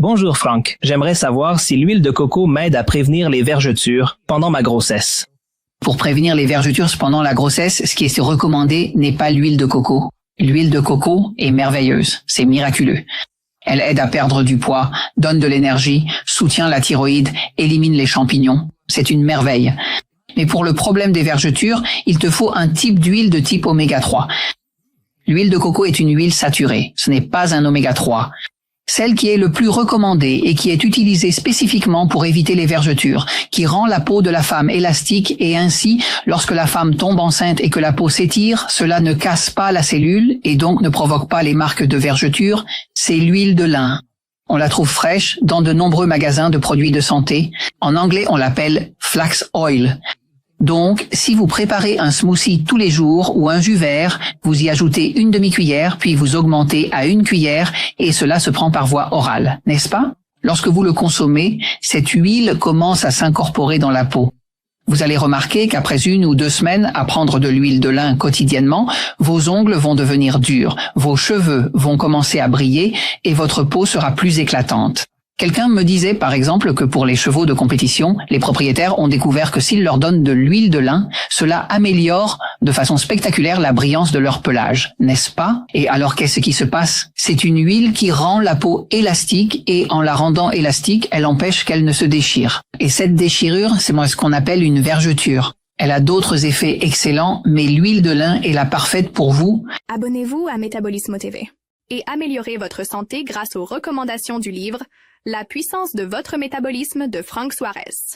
Bonjour Franck, j'aimerais savoir si l'huile de coco m'aide à prévenir les vergetures pendant ma grossesse. Pour prévenir les vergetures pendant la grossesse, ce qui est recommandé n'est pas l'huile de coco. L'huile de coco est merveilleuse, c'est miraculeux. Elle aide à perdre du poids, donne de l'énergie, soutient la thyroïde, élimine les champignons. C'est une merveille. Mais pour le problème des vergetures, il te faut un type d'huile de type oméga 3. L'huile de coco est une huile saturée, ce n'est pas un oméga 3. Celle qui est le plus recommandée et qui est utilisée spécifiquement pour éviter les vergetures, qui rend la peau de la femme élastique et ainsi, lorsque la femme tombe enceinte et que la peau s'étire, cela ne casse pas la cellule et donc ne provoque pas les marques de vergeture, c'est l'huile de lin. On la trouve fraîche dans de nombreux magasins de produits de santé. En anglais, on l'appelle flax oil. Donc, si vous préparez un smoothie tous les jours ou un jus vert, vous y ajoutez une demi-cuillère, puis vous augmentez à 1 cuillère et cela se prend par voie orale, n'est-ce pas? Lorsque vous le consommez, cette huile commence à s'incorporer dans la peau. Vous allez remarquer qu'après 1 ou 2 semaines à prendre de l'huile de lin quotidiennement, vos ongles vont devenir durs, vos cheveux vont commencer à briller et votre peau sera plus éclatante. Quelqu'un me disait par exemple que pour les chevaux de compétition, les propriétaires ont découvert que s'ils leur donnent de l'huile de lin, cela améliore de façon spectaculaire la brillance de leur pelage, n'est-ce pas? Et alors qu'est-ce qui se passe? C'est une huile qui rend la peau élastique et en la rendant élastique, elle empêche qu'elle ne se déchire. Et cette déchirure, c'est ce qu'on appelle une vergeture. Elle a d'autres effets excellents, mais l'huile de lin est la parfaite pour vous. Abonnez-vous à Métabolisme TV et améliorez votre santé grâce aux recommandations du livre La puissance de votre métabolisme de Franck Suarez.